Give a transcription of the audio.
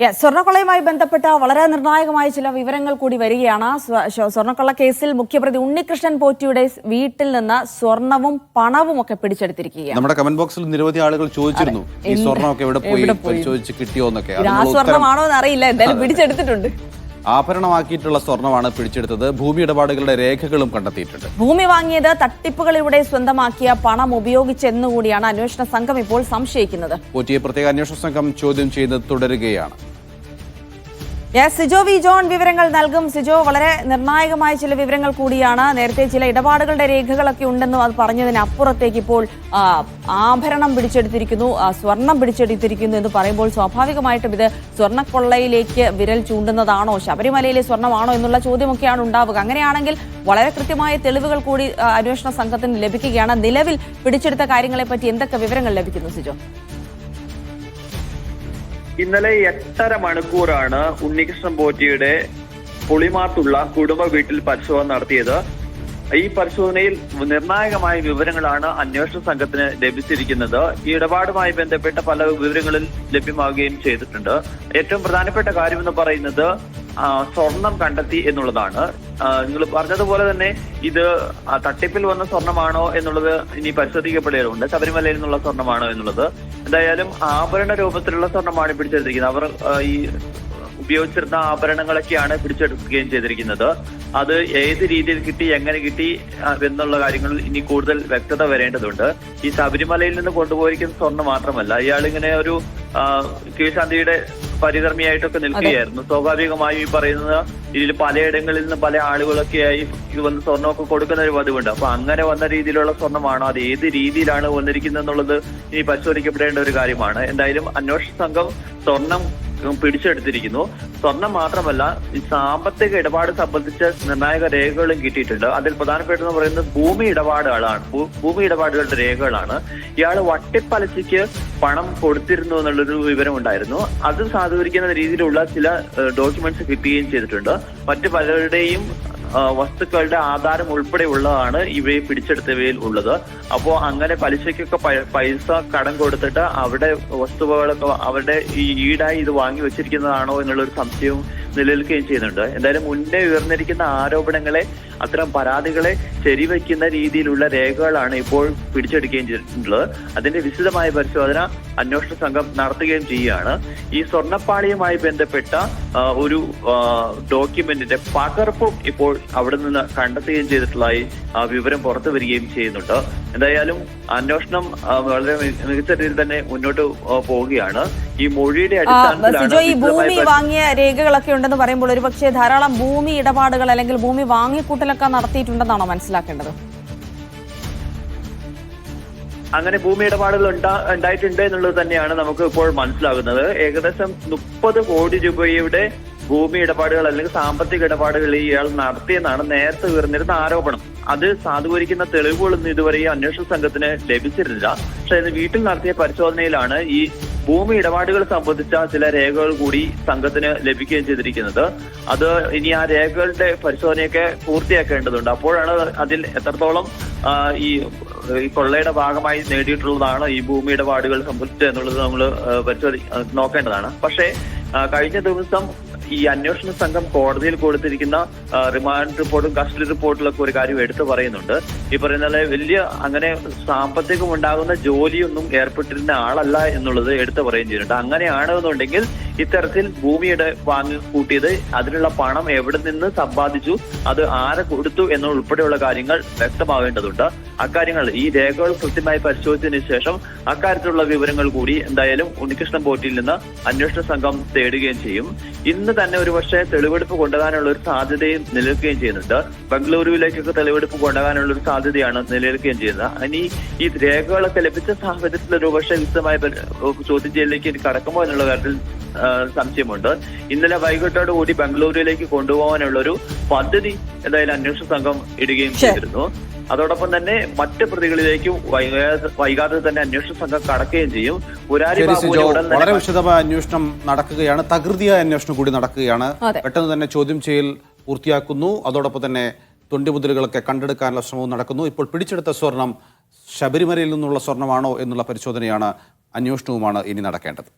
സ്വർണ്ണക്കൊള്ളയുമായി ബന്ധപ്പെട്ട വളരെ നിർണായകമായ ചില വിവരങ്ങൾ കൂടി വരികയാണ്. സ്വർണ്ണക്കൊള്ള കേസിൽ മുഖ്യപ്രതി ഉണ്ണികൃഷ്ണൻ പോറ്റിയുടെ വീട്ടിൽ നിന്ന് സ്വർണവും പണവും ഒക്കെ പിടിച്ചെടുത്തിരിക്കുകയാണ്. നമ്മുടെ കമന്റ് ബോക്സിൽ നിരവധി ആളുകൾ ചോദിച്ചിരുന്നു ഈ സ്വർണ്ണമൊക്കെ എവിടെ പോയി പരിശോധിച്ച് കിട്ടിയോ എന്നൊക്കെ. ആ സ്വർണ്ണമാണോ എന്ന് അറിയില്ല, എന്തായാലും പിടിച്ചെടുത്തിട്ടുണ്ട്. ആഭരണമാക്കിയിട്ടുള്ള സ്വർണ്ണമാണ് പിടിച്ചെടുത്തത്. ഭൂമി ഇടപാടുകളുടെ രേഖകളും കണ്ടെത്തിയിട്ടുണ്ട്. ഭൂമി വാങ്ങിയത് തട്ടിപ്പുകളിലൂടെ സ്വന്തമാക്കിയ പണം ഉപയോഗിച്ചെന്നുകൂടിയാണ് അന്വേഷണ സംഘം ഇപ്പോൾ സംശയിക്കുന്നത്. പോറ്റിയെ പ്രത്യേക അന്വേഷണ സംഘം ചോദ്യം ചെയ്യുന്നത് തുടരുകയാണ്. സിജോ വി ജോൺ വിവരങ്ങൾ നൽകും. സിജോ, വളരെ നിർണായകമായ ചില വിവരങ്ങൾ കൂടിയാണ്. നേരത്തെ ചില ഇടപാടുകളുടെ രേഖകളൊക്കെ ഉണ്ടെന്നും അത് പറഞ്ഞതിനപ്പുറത്തേക്ക് ഇപ്പോൾ ആഭരണം പിടിച്ചെടുത്തിരിക്കുന്നു, സ്വർണം പിടിച്ചെടുത്തിരിക്കുന്നു എന്ന് പറയുമ്പോൾ സ്വാഭാവികമായിട്ടും ഇത് സ്വർണ്ണക്കൊള്ളയിലേക്ക് വിരൽ ചൂണ്ടുന്നതാണോ, ശബരിമലയിലെ സ്വർണ്ണമാണോ എന്നുള്ള ചോദ്യമൊക്കെയാണ് ഉണ്ടാവുക. അങ്ങനെയാണെങ്കിൽ വളരെ കൃത്യമായ തെളിവുകൾ കൂടി അന്വേഷണ സംഘത്തിന് ലഭിക്കുകയാണ്. നിലവിൽ പിടിച്ചെടുത്ത കാര്യങ്ങളെ പറ്റി എന്തൊക്കെ വിവരങ്ങൾ ലഭിക്കുന്നു സിജോ? ഇന്നലെ 8.5 മണിക്കൂറാണ് ഉണ്ണികൃഷ്ണൻ പോറ്റിയുടെ പുളിമാത്തുള്ള കുടുംബ വീട്ടിൽ പരിശോധന നടത്തിയത്. ഈ പരിശോധനയിൽ നിർണായകമായ വിവരങ്ങളാണ് അന്വേഷണ സംഘത്തിന് ലഭിച്ചിരിക്കുന്നത്. ഈ ഇടപാടുമായി ബന്ധപ്പെട്ട പല വിവരങ്ങളും ലഭ്യമാവുകയും ചെയ്തിട്ടുണ്ട്. ഏറ്റവും പ്രധാനപ്പെട്ട കാര്യം എന്ന് പറയുന്നത് സ്വർണം കണ്ടെത്തി എന്നുള്ളതാണ്. നിങ്ങൾ പറഞ്ഞതുപോലെ തന്നെ ഇത് തട്ടിപ്പിൽ വന്ന സ്വർണമാണോ എന്നുള്ളത് ഇനി പരിശോധിക്കപ്പെടേണ്ടതുണ്ട്. ശബരിമലയിൽ നിന്നുള്ള സ്വർണമാണോ എന്നുള്ളത്. എന്തായാലും ആഭരണ രൂപത്തിലുള്ള സ്വർണമാണ് പിടിച്ചെടുത്തിരിക്കുന്നത്. അവർ ഈ ഉപയോഗിച്ചിരുന്ന ആഭരണങ്ങളൊക്കെയാണ് പിടിച്ചെടുക്കുകയും ചെയ്തിരിക്കുന്നത്. അത് ഏത് രീതിയിൽ കിട്ടി, എങ്ങനെ കിട്ടി എന്നുള്ള കാര്യങ്ങളിൽ ഇനി കൂടുതൽ വ്യക്തത വരേണ്ടതുണ്ട്. ഈ ശബരിമലയിൽ നിന്ന് കൊണ്ടുപോയിരിക്കുന്ന സ്വർണ്ണം മാത്രമല്ല, ഇയാളിങ്ങനെ ഒരു കീഴ്ശാന്തിയുടെ പരികർമ്മിയായിട്ടൊക്കെ നിൽക്കുകയായിരുന്നു. സ്വാഭാവികമായും ഈ പറയുന്നത് ഇതിൽ പലയിടങ്ങളിൽ നിന്ന് പല ആളുകളൊക്കെയായി വന്ന് സ്വർണ്ണമൊക്കെ കൊടുക്കുന്ന ഒരു പതിവുണ്ട്. അപ്പൊ അങ്ങനെ വന്ന രീതിയിലുള്ള സ്വർണ്ണമാണോ, അത് ഏത് രീതിയിലാണ് വന്നിരിക്കുന്നത് എന്നുള്ളത് ഇനി പരിശോധിക്കപ്പെടേണ്ട ഒരു കാര്യമാണ്. എന്തായാലും അന്വേഷണ സംഘം സ്വർണം പിടിച്ചെടുത്തിരിക്കുന്നു. സ്വർണം മാത്രമല്ല, ഈ സാമ്പത്തിക ഇടപാട് സംബന്ധിച്ച് നിർണായക രേഖകളും കിട്ടിയിട്ടുണ്ട്. അതിൽ പ്രധാനപ്പെട്ടെന്ന് പറയുന്നത് ഭൂമി ഇടപാടുകളാണ്. ഭൂമി ഇടപാടുകളുടെ രേഖകളാണ്. ഇയാൾ വട്ടിപ്പലിശയ്ക്ക് പണം കൊടുത്തിരുന്നു എന്നുള്ളൊരു വിവരം ഉണ്ടായിരുന്നു. അത് സാധൂകരിക്കുന്ന രീതിയിലുള്ള ചില ഡോക്യുമെന്റ്സ് കിട്ടുകയും ചെയ്തിട്ടുണ്ട്. മറ്റു പലരുടെയും വസ്തുക്കളുടെ ആധാരം ഉൾപ്പെടെ ഉള്ളതാണ് ഇവയെ പിടിച്ചെടുത്തവയിൽ ഉള്ളത്. അപ്പോ അങ്ങനെ പലിശയ്ക്കൊക്കെ പൈസ കടം കൊടുത്തിട്ട് അവിടെ വസ്തുവകളൊക്കെ അവരുടെ ഈ ഈടായി ഇത് വാങ്ങി വെച്ചിരിക്കുന്നതാണോ എന്നുള്ളൊരു സംശയവും നിലനിൽക്കുകയും ചെയ്യുന്നുണ്ട്. എന്തായാലും മുന്നേ ഉയർന്നിരിക്കുന്ന ആരോപണങ്ങളെ, അത്തരം പരാതികളെ ശരിവയ്ക്കുന്ന രീതിയിലുള്ള രേഖകളാണ് ഇപ്പോൾ പിടിച്ചെടുക്കുകയും ചെയ്തിട്ടുള്ളത്. അതിന്റെ വിശദമായ പരിശോധന അന്വേഷണ സംഘം നടത്തുകയും ചെയ്യുകയാണ്. ഈ സ്വർണ്ണപ്പാളിയുമായി ബന്ധപ്പെട്ട ഒരു ഡോക്യുമെന്റിന്റെ പകർപ്പും ഇപ്പോൾ അവിടെ നിന്ന് കണ്ടെത്തുകയും ചെയ്തിട്ടുള്ളതായി വിവരം പുറത്തു വരികയും ചെയ്യുന്നുണ്ട്. എന്തായാലും അന്വേഷണം വളരെ മികച്ച രീതിയിൽ തന്നെ മുന്നോട്ട് പോവുകയാണ്. ഈ മൊഴിയുടെ അടിസ്ഥാനത്തിലാണ് ഈ ഭൂമി വാങ്ങിയ രേഖകളൊക്കെ ഉണ്ടെന്ന് പറയുമ്പോൾ ഒരുപക്ഷെ ധാരാളം ഭൂമി ഇടപാടുകൾ അല്ലെങ്കിൽ ഭൂമി വാങ്ങിക്കൂട്ടലൊക്കെ നടത്തിയിട്ടുണ്ടെന്നാണോ മനസ്സിലാക്കേണ്ടത്? അങ്ങനെ ഭൂമി ഇടപാടുകൾ ഉണ്ടായിട്ടുണ്ട് എന്നുള്ളത് തന്നെയാണ് നമുക്ക് ഇപ്പോൾ മനസ്സിലാകുന്നത്. ഏകദേശം 30 കോടി രൂപയുടെ ഭൂമി ഇടപാടുകൾ അല്ലെങ്കിൽ സാമ്പത്തിക ഇടപാടുകൾ ഇയാൾ നടത്തിയെന്നാണ് നേരത്തെ ഉയർന്നിരുന്ന ആരോപണം. അത് സാധൂകരിക്കുന്ന തെളിവുകളൊന്നും ഇതുവരെ ഈ അന്വേഷണ സംഘത്തിന് ലഭിച്ചിരുന്നില്ല. പക്ഷെ വീട്ടിൽ നടത്തിയ പരിശോധനയിലാണ് ഈ ഭൂമി ഇടപാടുകൾ സംബന്ധിച്ച ചില രേഖകൾ കൂടി സംഘത്തിന് ലഭിക്കുകയും ചെയ്തിരിക്കുന്നത്. അത് ഇനി ആ രേഖകളുടെ പരിശോധനയൊക്കെ പൂർത്തിയാക്കേണ്ടതുണ്ട്. അപ്പോഴാണ് അതിൽ എത്രത്തോളം ഈ കൊള്ളയുടെ ഭാഗമായി നേടിയിട്ടുള്ളതാണ് ഈ ഭൂമി ഇടപാടുകൾ സംബന്ധിച്ച് എന്നുള്ളത് നമ്മൾ നോക്കേണ്ടതാണ്. പക്ഷേ കഴിഞ്ഞ ദിവസം ഈ അന്വേഷണ സംഘം കോടതിയിൽ കൊടുത്തിരിക്കുന്ന റിമാൻഡ് റിപ്പോർട്ടും കസ്റ്റഡി റിപ്പോർട്ടിലൊക്കെ ഒരു കാര്യം എടുത്തു പറയുന്നുണ്ട്. ഈ പറയുന്ന വലിയ അങ്ങനെ സാമ്പത്തികം ഉണ്ടാകുന്ന ജോലിയൊന്നും ഏർപ്പെട്ടിരുന്ന ആളല്ല എന്നുള്ളത് എടുത്തു പറയുകയും ചെയ്യുന്നുണ്ട്. അങ്ങനെയാണെന്നുണ്ടെങ്കിൽ ഇത്തരത്തിൽ ഭൂമിയുടെ വാങ്ങി കൂട്ടിയത്, അതിനുള്ള പണം എവിടെ നിന്ന് സമ്പാദിച്ചു, അത് ആരെ കൊടുത്തു എന്നുൾപ്പെടെയുള്ള കാര്യങ്ങൾ വ്യക്തമാവേണ്ടതുണ്ട്. അക്കാര്യങ്ങൾ ഈ രേഖകൾ കൃത്യമായി പരിശോധിച്ചതിന് ശേഷം അക്കാര്യത്തിലുള്ള വിവരങ്ങൾ കൂടി എന്തായാലും ഉണ്ണികൃഷ്ണൻ പോറ്റിയിൽ നിന്ന് അന്വേഷണ സംഘം തേടുകയും ചെയ്യും. ഇന്ന് തന്നെ ഒരുപക്ഷെ തെളിവെടുപ്പ് കൊണ്ടുപോകാനുള്ള ഒരു സാധ്യതയും നിലനിൽക്കുകയും ചെയ്യുന്നുണ്ട്. ബംഗളൂരുവിലേക്കൊക്കെ തെളിവെടുപ്പ് കൊണ്ടുപോകാനുള്ള ഒരു സാധ്യതയാണ് നിലനിൽക്കുകയും ചെയ്യുന്നത്. ഇനി ഈ രേഖകളൊക്കെ ലഭിച്ച സാഹചര്യത്തിൽ ഒരുപക്ഷെ വിശദമായ ചോദ്യം ചെയ്യലിലേക്ക് കടക്കുമോ എന്നുള്ള കാര്യത്തിൽ സംശയമുണ്ട്. ഇന്നലെ വൈകിട്ടോടുകൂടി ബംഗളൂരുവിലേക്ക് കൊണ്ടുപോകാനുള്ള ഒരു പദ്ധതി എന്തായാലും അന്വേഷണ സംഘം ഇടുകയും ചെയ്തിരുന്നു. അതോടൊപ്പം തന്നെ മറ്റ് പ്രതികളിലേക്ക് വൈകാതെ തന്നെ അന്വേഷണ സംഘം കടക്കുകയും ചെയ്യും. വളരെ വിശദമായ അന്വേഷണം നടക്കുകയാണ്, തകൃതിയായ അന്വേഷണം കൂടി നടക്കുകയാണ്. പെട്ടെന്ന് തന്നെ ചോദ്യം ചെയ്യൽ പൂർത്തിയാക്കുന്നു. അതോടൊപ്പം തന്നെ തൊണ്ടിമുതലുകളൊക്കെ കണ്ടെടുക്കാനുള്ള ശ്രമവും നടക്കുന്നു. ഇപ്പോൾ പിടിച്ചെടുത്ത സ്വർണം ശബരിമലയിൽ നിന്നുള്ള സ്വർണമാണോ എന്നുള്ള പരിശോധനയാണ്, അന്വേഷണവുമാണ് ഇനി നടക്കേണ്ടത്.